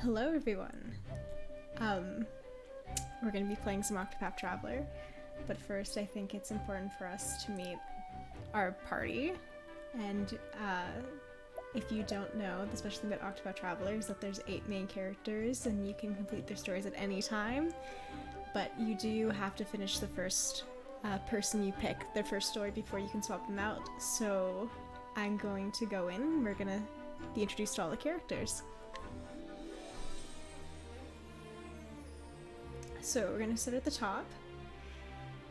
Hello everyone. We're going to be playing some Octopath Traveler, but first I think it's important for us to meet our party. And if you don't know, the special thing about Octopath Traveler is that there's 8 main characters and you can complete their stories at any time, but you do have to finish the first person you pick, their first story, before you can swap them out. So I'm going to go in and we're going to be introduced to all the characters. So we're gonna start at the top,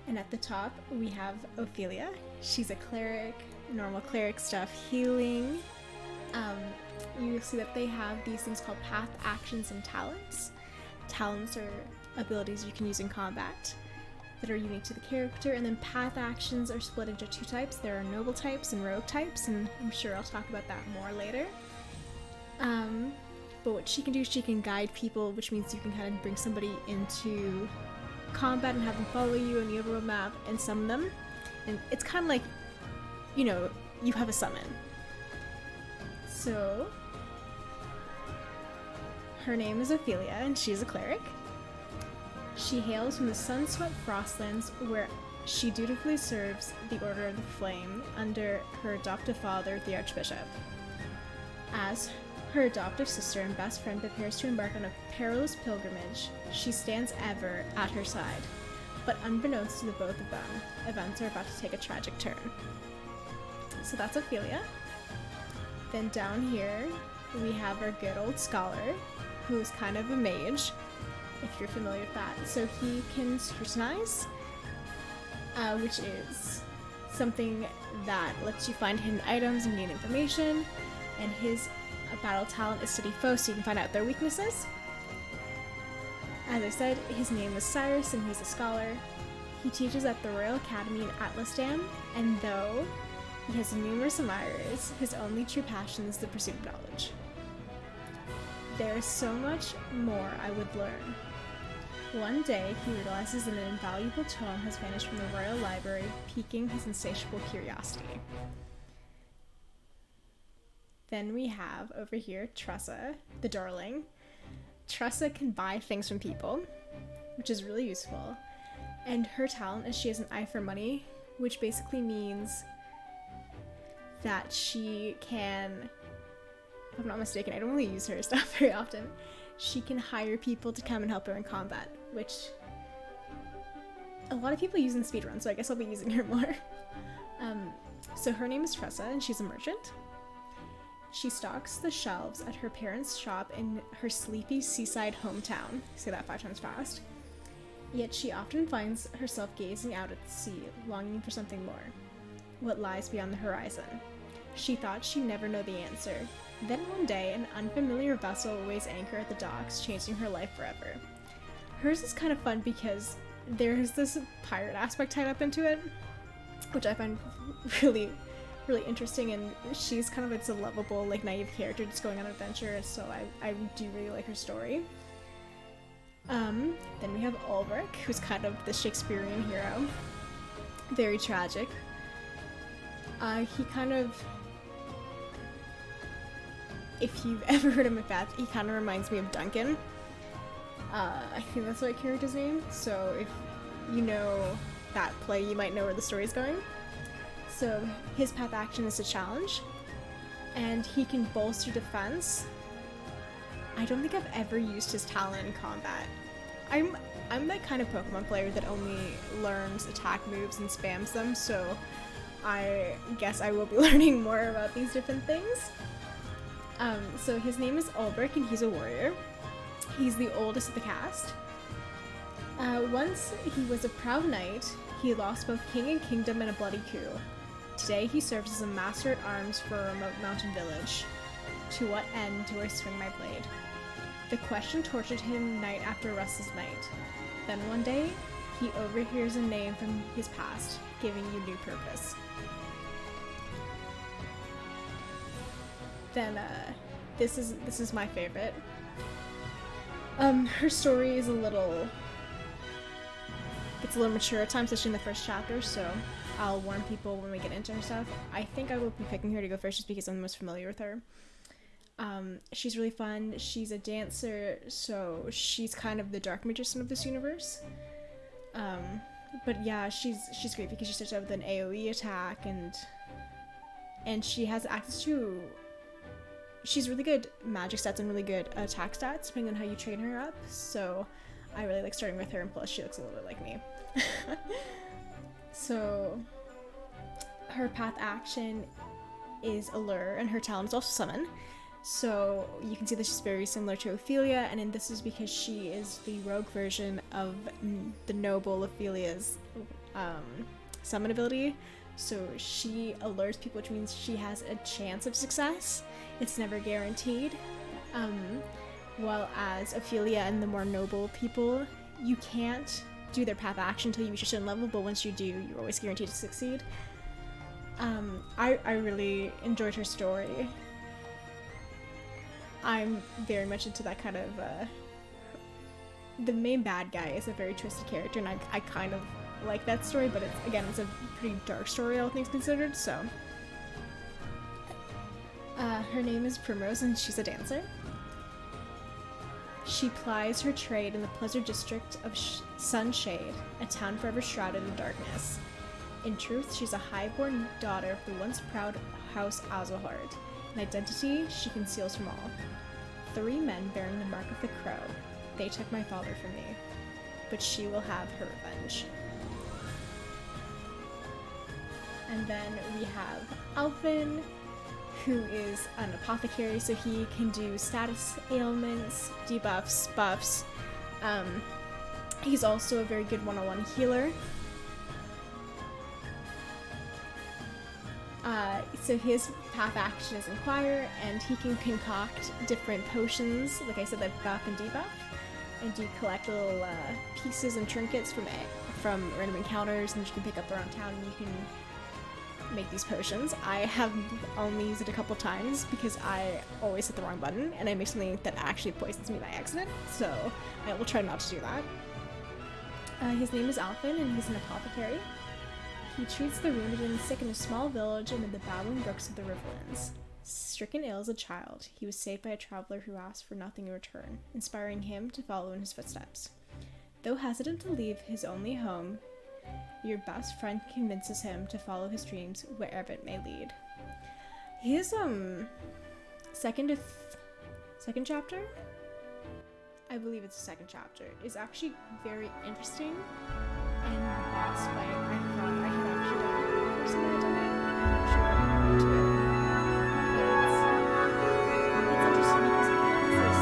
and at the top we have Ophilia. She's a cleric, normal cleric stuff, healing. You see that they have these things called path, actions, and talents. Talents are abilities you can use in combat that are unique to the character, and then path actions are split into 2 types. There are noble types and rogue types, and I'm sure I'll talk about that more later. But what she can do is she can guide people, which means you can kind of bring somebody into combat and have them follow you on the overworld map and summon them. And it's kind of like, you know, you have a summon. So, her name is Ophilia, and she's a cleric. She hails from the Sunswept Frostlands, where she dutifully serves the Order of the Flame under her adoptive father, the Archbishop. As her adoptive sister and best friend prepares to embark on a perilous pilgrimage, she stands ever at her side. But unbeknownst to the both of them, events are about to take a tragic turn. So that's Ophilia. Then down here, we have our good old scholar, who's kind of a mage, if you're familiar with that. So he can scrutinize, which is something that lets you find hidden items and gain information, and his battle talent is study foes, so you can find out their weaknesses. As I said, his name is Cyrus and he's a scholar. He teaches at the Royal Academy in Atlasdan, and though he has numerous admirers, his only true passion is the pursuit of knowledge. There is so much more I would learn. One day, he realizes that an invaluable tome has vanished from the Royal Library, piquing his insatiable curiosity. Then we have over here Tressa, the darling. Tressa can buy things from people, which is really useful. And her talent is she has an eye for money, which basically means that she can, if I'm not mistaken, I don't really use her stuff very often, she can hire people to come and help her in combat, which a lot of people use in speedrun, so I guess I'll be using her more. So her name is Tressa, and she's a merchant. She stocks the shelves at her parents' shop in her sleepy seaside hometown. Say that 5 times fast. Yet she often finds herself gazing out at the sea, longing for something more. What lies beyond the horizon? She thought she'd never know the answer. Then one day, an unfamiliar vessel weighs anchor at the docks, changing her life forever. Hers is kind of fun because there's this pirate aspect tied up into it, which I find really interesting, and she's kind of like a lovable, like, naive character just going on adventure, so I do really like her story. Then we have Olberic, who's kind of the Shakespearean hero. Very tragic. He kind of, if you've ever heard of Macbeth, he kind of reminds me of Duncan. I think that's the right character's name, so if you know that play, you might know where the story's going. So his path action is a challenge, and he can bolster defense. I don't think I've ever used his talent in combat. I'm that kind of Pokemon player that only learns attack moves and spams them, so I guess I will be learning more about these different things. So his name is Olberic, and he's a warrior. He's the oldest of the cast. Once he was a proud knight, he lost both king and kingdom in a bloody coup. Today he serves as a master at arms for a remote mountain village. To what end do I swing my blade? The question tortured him night after restless night. Then one day, he overhears a name from his past, giving you new purpose. Then, this is my favorite. Her story is it's a little mature at times, especially in the first chapter, so I'll warn people when we get into her stuff. I think I will be picking her to go first just because I'm the most familiar with her. She's really fun. She's a dancer, so she's kind of the dark magician of this universe. But yeah, she's great because she starts out with an AoE attack, and she has access to. She's really good magic stats and really good attack stats, depending on how you train her up. So I really like starting with her, and plus she looks a little bit like me. So her path action is Allure, and her talent is also Summon. So you can see that she's very similar to Ophilia, and this is because she is the rogue version of the noble Ophilia's summon ability. So she allures people, which means she has a chance of success. It's never guaranteed. While as Ophilia and the more noble people, you can't do their path action until you reach a certain level, but once you do, you're always guaranteed to succeed. I really enjoyed her story. I'm very much into that kind of, the main bad guy is a very twisted character, and I kind of like that story, but it's a pretty dark story, all things considered, so. Her name is Primrose, and she's a dancer. She plies her trade in the pleasure district of Sunshade, a town forever shrouded in darkness. In truth, she's a highborn daughter of the once proud House Azahard, an identity she conceals from all. 3 men bearing the mark of the crow. They took my father from me, but she will have her revenge. And then we have Alfyn, who is an apothecary, so he can do status ailments, debuffs, buffs. He's also a very good one-on-one healer. So his path action is Inquire, and he can concoct different potions, like I said, that buff and debuff, and you collect little pieces and trinkets from random encounters, and you can pick up around town, and you can make these potions. I have only used it a couple times because I always hit the wrong button, and I make something that actually poisons me by accident, so I will try not to do that. His name is Alfyn, and he's an apothecary. He treats the wounded and sick in a small village amid the babbling brooks of the Riverlands. Stricken ill as a child, he was saved by a traveler who asked for nothing in return, inspiring him to follow in his footsteps. Though hesitant to leave his only home, your best friend convinces him to follow his dreams wherever it may lead. His second chapter, I believe it's the second chapter, is actually very interesting. And the boss fight, I thought I had actually done it the first time I did it. I'm not sure I'm into it. But it's interesting because it has this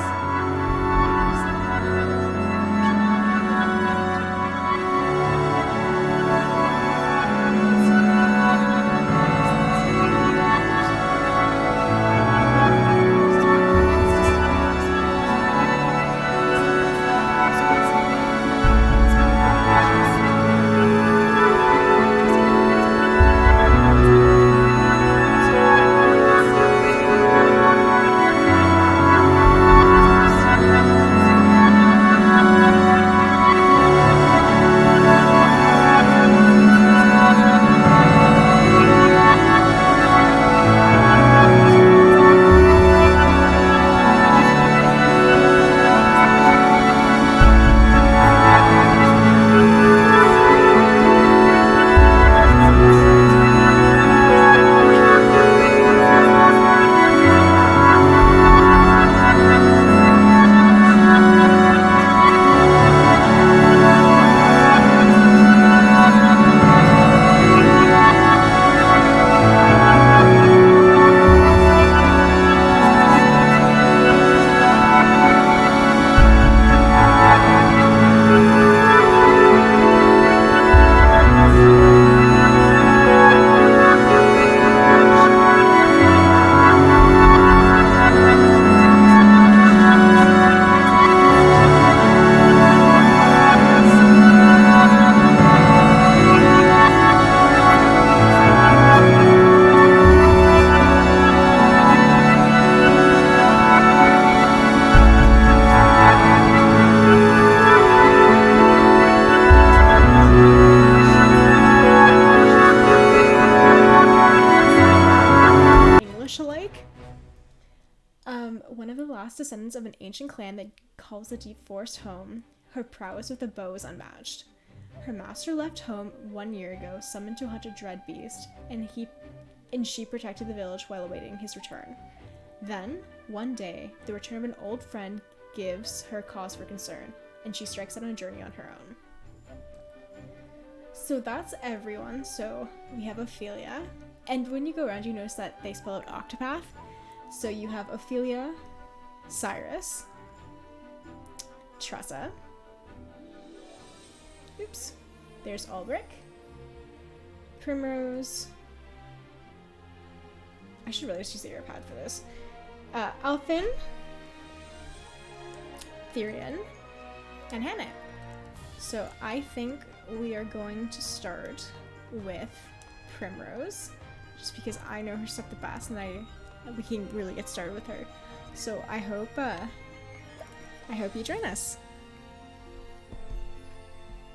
descendants of an ancient clan that calls the deep forest home, her prowess with a bow is unmatched. Her master left home 1 year ago, summoned to hunt a dread beast, and she protected the village while awaiting his return. Then, one day, the return of an old friend gives her cause for concern, and she strikes out on a journey on her own. So that's everyone. So we have Ophilia, and when you go around, you notice that they spell out Octopath. So you have Ophilia, Cyrus, Tressa. Oops. There's Olberic, Primrose. I should really just use the air pad for this. Alfyn, Therion, and Hannah. So I think we are going to start with Primrose, just because I know her stuff the best, and we can really get started with her. So I hope you join us.